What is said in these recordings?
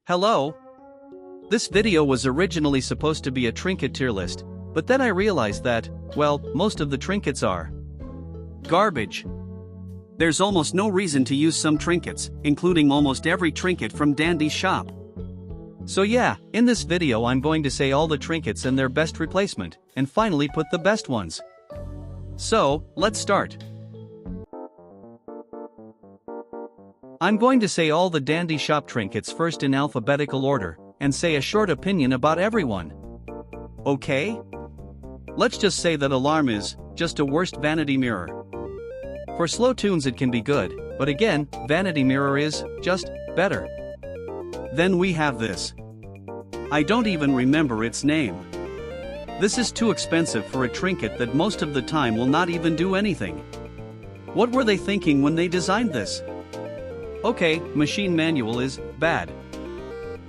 Hello? This video was originally supposed to be a trinket tier list, but then I realized that, well, most of the trinkets are garbage. There's almost no reason to use some trinkets, including almost every trinket from Dandy's shop. So yeah, in this video I'm going to say all the trinkets and their best replacement, and finally put the best ones. So, let's start. I'm going to say all the Dandy shop trinkets first in alphabetical order, and say a short opinion about everyone. Okay? Let's just say that alarm is just a worst vanity mirror. For slow tunes it can be good, but again, vanity mirror is just better. Then we have this. I don't even remember its name. This is too expensive for a trinket that most of the time will not even do anything. What were they thinking when they designed this? Okay, machine manual is bad.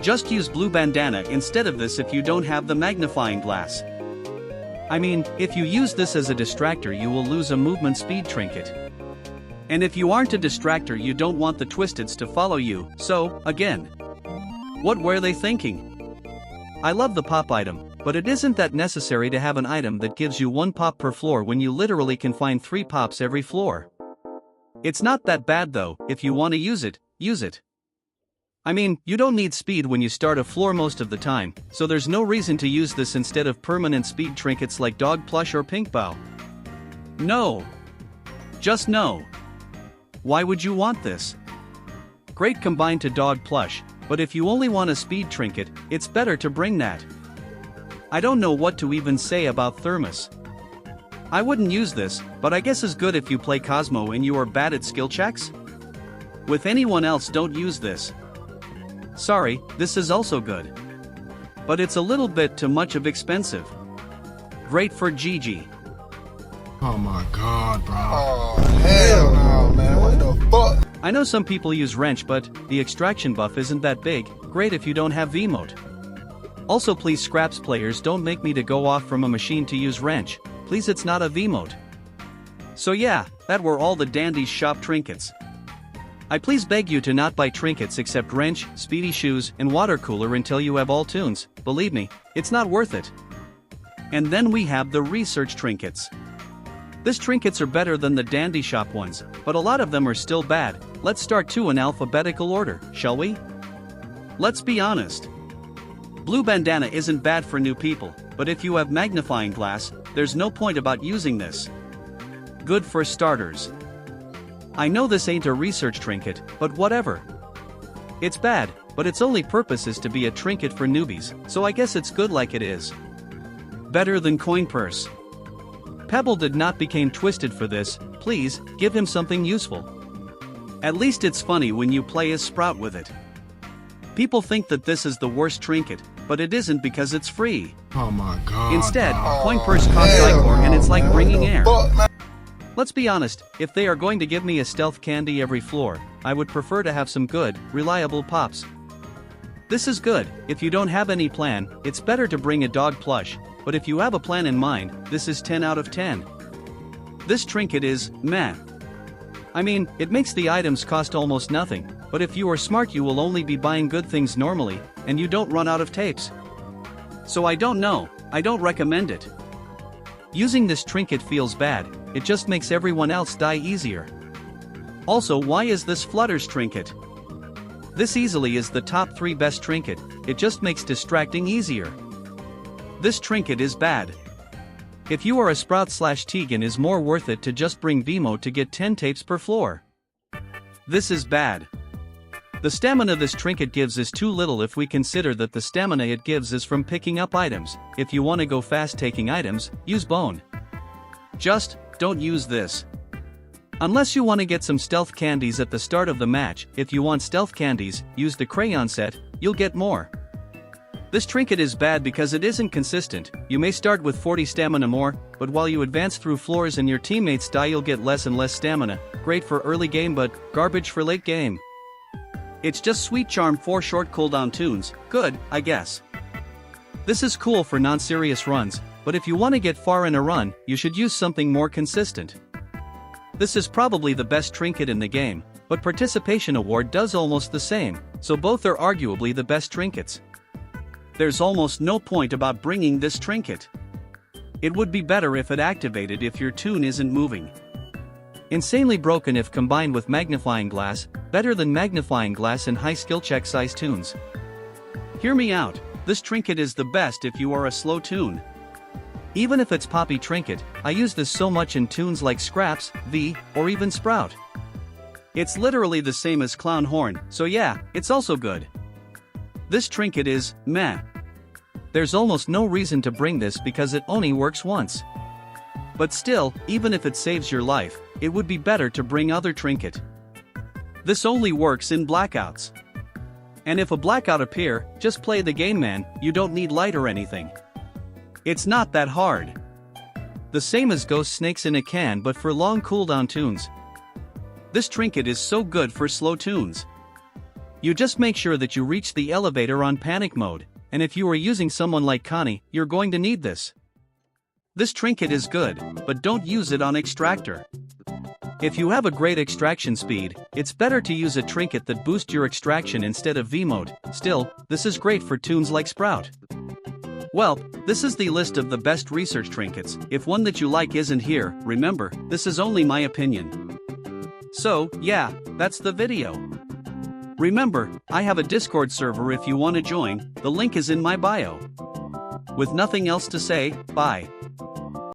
Just use blue bandana instead of this if you don't have the magnifying glass. I mean, if you use this as a distractor you will lose a movement speed trinket. And if you aren't a distractor you don't want the twisteds to follow you, so, again. What were they thinking? I love the pop item, but it isn't that necessary to have an item that gives you 1 pop per floor when you literally can find 3 pops every floor. It's not that bad though, if you want to use it, use it. I mean, you don't need speed when you start a floor most of the time, so there's no reason to use this instead of permanent speed trinkets like dog plush or pink bow. No. Just no. Why would you want this? Great combined to dog plush, but if you only want a speed trinket, it's better to bring that. I don't know what to even say about Thermos. I wouldn't use this, but I guess is good if you play Cosmo and you are bad at skill checks? With anyone else don't use this. Sorry, this is also good. But it's a little bit too much of expensive. Great for Gigi. Oh my god, bro. Oh, hell no, man. What the fuck? I know some people use wrench, but the extraction buff isn't that big. Great if you don't have V-mode. Also please scraps players don't make me to go off from a machine to use wrench. Please, it's not a V-mode. So yeah, that were all the Dandy's shop trinkets. I please beg you to not buy trinkets except wrench, Speedy Shoes, and water cooler until you have all tunes. Believe me, it's not worth it. And then we have the research trinkets. These trinkets are better than the Dandy shop ones, but a lot of them are still bad. Let's start two in alphabetical order, shall we? Let's be honest. Blue bandana isn't bad for new people, but if you have magnifying glass, there's no point about using this. Good for starters. I know this ain't a research trinket, but whatever. It's bad, but its only purpose is to be a trinket for newbies, so I guess it's good like it is. Better than coin purse. Pebble did not become twisted for this, please, give him something useful. At least it's funny when you play as Sprout with it. People think that this is the worst trinket, but it isn't because it's free. Oh my god. Instead, coin purse costs Icor and it's like bringing air. Let's be honest, if they are going to give me a stealth candy every floor, I would prefer to have some good, reliable pops. This is good. If you don't have any plan, it's better to bring a dog plush, but if you have a plan in mind, this is 10 out of 10. This trinket is meh. I mean, it makes the items cost almost nothing, but if you are smart you will only be buying good things normally, and you don't run out of tapes. So I don't know, I don't recommend it. Using this trinket feels bad, it just makes everyone else die easier. Also, why is this Flutter's trinket? This easily is the top 3 best trinket, it just makes distracting easier. This trinket is bad. If you are a Sprout / Teagan is more worth it to just bring V-mode to get 10 tapes per floor. This is bad. The stamina this trinket gives is too little if we consider that the stamina it gives is from picking up items. If you want to go fast taking items, use bone. Just don't use this. Unless you want to get some stealth candies at the start of the match. If you want stealth candies, use the Crayon Set, you'll get more. This trinket is bad because it isn't consistent. You may start with 40 stamina more, but while you advance through floors and your teammates die you'll get less and less stamina. Great for early game but garbage for late game. It's just sweet charm for short cooldown tunes, good, I guess. This is cool for non-serious runs, but if you want to get far in a run, you should use something more consistent. This is probably the best trinket in the game, but Participation Award does almost the same, so both are arguably the best trinkets. There's almost no point about bringing this trinket. It would be better if it activated if your toon isn't moving. Insanely broken if combined with Magnifying Glass, better than Magnifying Glass in high skill check size toons. Hear me out, this trinket is the best if you are a slow toon. Even if it's Poppy Trinket, I use this so much in toons like Scraps, V, or even Sprout. It's literally the same as Clown Horn, so yeah, it's also good. This trinket is, meh. There's almost no reason to bring this because it only works once. But still, even if it saves your life, it would be better to bring other trinket. This only works in blackouts. And if a blackout appear, just play the game, man, you don't need light or anything. It's not that hard. The same as Ghost Snakes in a Can but for long cooldown toons. This trinket is so good for slow toons. You just make sure that you reach the elevator on panic mode, and if you are using someone like Connie, you're going to need this. This trinket is good, but don't use it on Extractor. If you have a great extraction speed, it's better to use a trinket that boosts your extraction instead of V mode. Still, this is great for toons like Sprout. Well, this is the list of the best research trinkets. If one that you like isn't here, remember, this is only my opinion. So, yeah, that's the video. Remember, I have a Discord server if you want to join, the link is in my bio. With nothing else to say, bye.